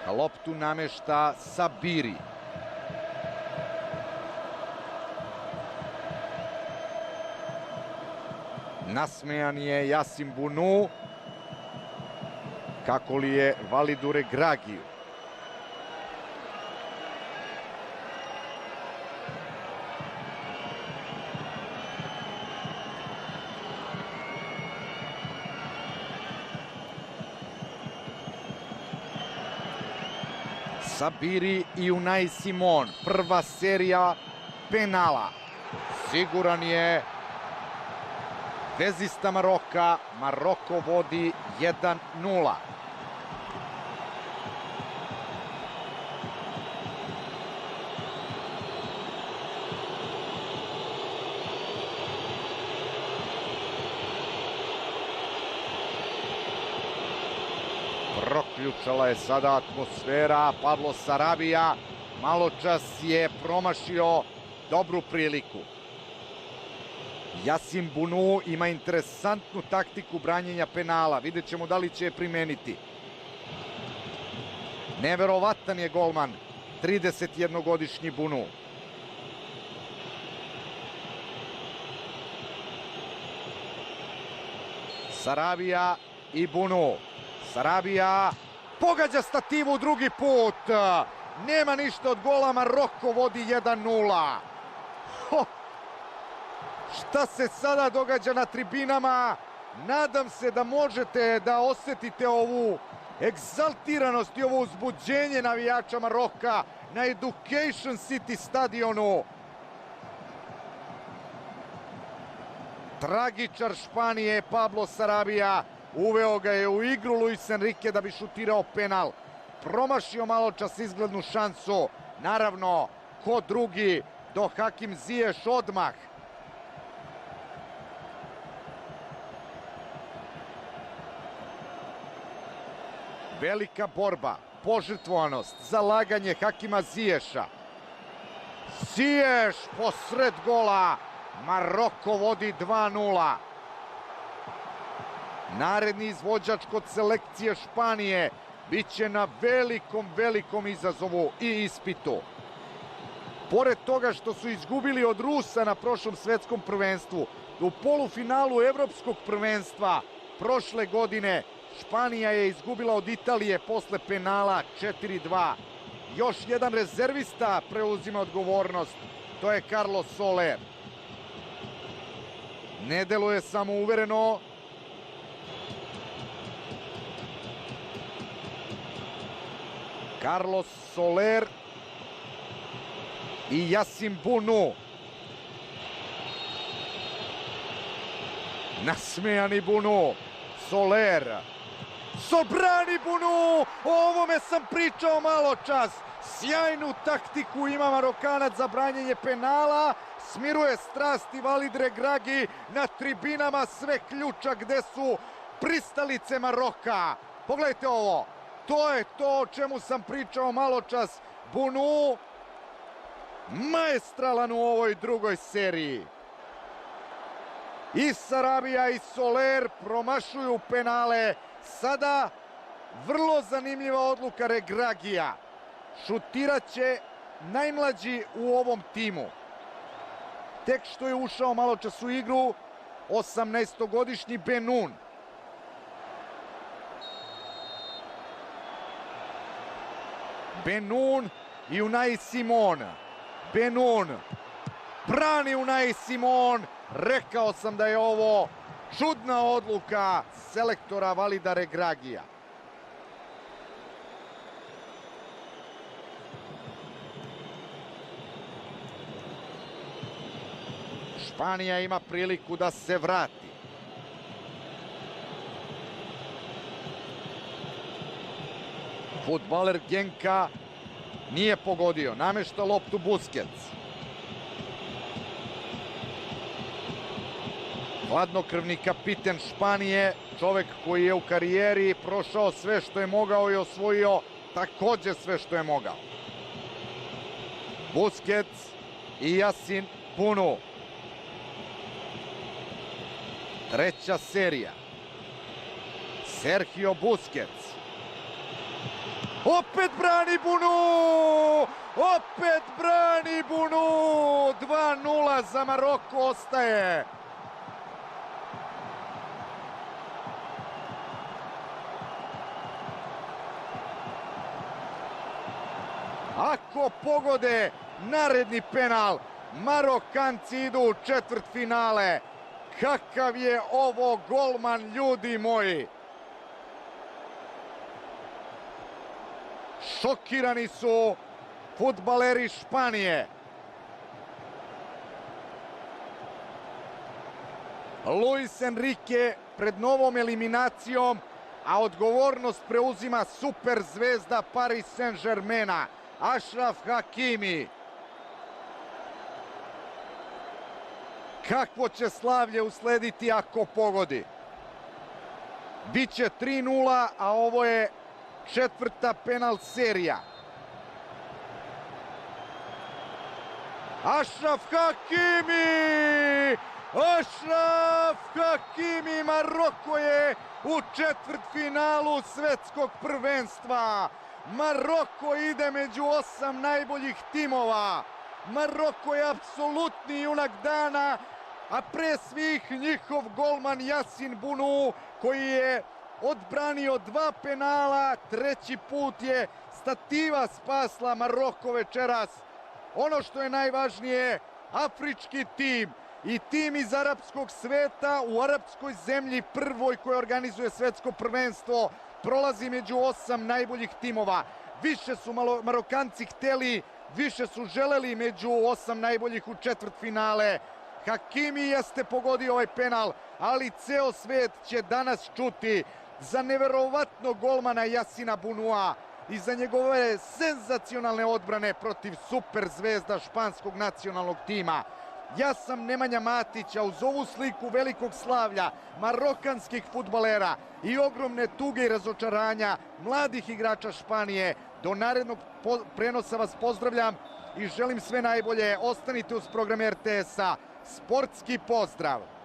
Loptu namešta Sabiri. Nasmejan je Yasin Bunu. Kako li je Validu Regragiju? Sabiri i Unai Simon. Prva serija penala. Siguran je vezista Maroka. Maroko vodi 1:0. Proključala je sada atmosfera. Pablo Sarabia maločas je promašio dobru priliku. Yasin Bunu ima interesantnu taktiku branjenja penala. Vidjet ćemo da li će je primeniti. Neverovatan je golman, 31-godišnji Bunu. Sarabia i Bunu. Sarabia pogađa stativu drugi put. Nema ništa od gola, Maroko vodi 1:0. Šta se sada događa na tribinama? Nadam se da možete da osetite ovu egzaltiranost i ovo uzbuđenje navijača Maroka na Education City stadionu. Tragičar Španije Pablo Sarabia uveo ga je u igru Luis Enrique da bi šutirao penal. Promašio maločas izglednu šansu. Naravno, ko drugi do Hakim Ziyech odmah. Velika borba, požrtvovanost, zalaganje Hakima Ziješa. Ziyech posred gola. Maroko vodi 2:0. Naredni izvođač kod selekcije Španije biće na velikom izazovu i ispitu. Pored toga što su izgubili od Rusa na prošlom svetskom prvenstvu, u polufinalu evropskog prvenstva prošle godine Španija je izgubila od Italije posle penala 4:2. Još jedan rezervista preuzima odgovornost, to je Carlos Soler. Ne deluje samouvereno. Carlos Soler i Yasin Bunu. Nasmejani Bunu. Soler. Brani Bunu! O ovome sam pričao maločas. Sjajnu taktiku ima Marokanac za branjenje penala. Smiruje strasti Valid Regragi. Na tribinama sve ključa gde su pristalice Maroka. Pogledajte ovo. To je to o čemu sam pričao maločas. Bunu maestralan u ovoj drugoj seriji. I Sarabia i Soler promašuju penale. Sada vrlo zanimljiva odluka Regragija. Šutirat će najmlađi u ovom timu. Tek što je ušao maločas u igru 18-godišnji Benun. Benun i Unai Simon. Benun brani Unai Simon. Rekao sam da je ovo čudna odluka selektora Valida Regragija. Španija ima priliku da se vrati. Fudbaler Genka nije pogodio. Namešta loptu Busquets. Hladnokrvni kapiten Španije, čovek koji je u karijeri prošao sve što je mogao i osvojio takođe sve što je mogao. Busquets i Yasin Bunu. Treća serija. Sergio Busquets. Opet brani Bunu! Opet brani Bunu! 2:0 za Maroko ostaje. Ako pogode naredni penal, Marokanci idu u četvrtfinale. Kakav je ovo golman, ljudi moji! Šokirani su fudbaleri Španije. Luis Enrique pred novom eliminacijom, a odgovornost preuzima super zvezda Paris Saint-Germaina, Achraf Hakimi. Kakvo će slavlje uslediti ako pogodi? Biće 3:0, a ovo je četvrta penal serija. Achraf Hakimi! Achraf Hakimi! Maroko je u četvrtfinalu svetskog prvenstva. Maroko ide među 8 najboljih timova. Maroko je apsolutni junak dana, a pre svih njihov golman Yassine Bounou, koji je odbranio 2 penala, 3. put je stativa spasla Maroko večeras. Ono što je najvažnije, afrički tim i tim iz arapskog sveta u arapskoj zemlji prvoj koja organizuje svetsko prvenstvo prolazi među 8 najboljih timova. Više su Marokanci hteli, više su želeli među 8 najboljih u četvrtfinale. Hakimi jeste pogodio ovaj penal, ali ceo svet će danas čuti za neverovatnog golmana Yassina Bounoua i za njegove senzacionalne odbrane protiv super zvezda španskog nacionalnog tima. Ja sam Nemanja Matić, a uz ovu sliku velikog slavlja marokanskih fudbalera i ogromne tuge i razočaranja mladih igrača Španije, do narednog prenosa vas pozdravljam i želim sve najbolje. Ostanite uz program RTS-a. Sportski pozdrav!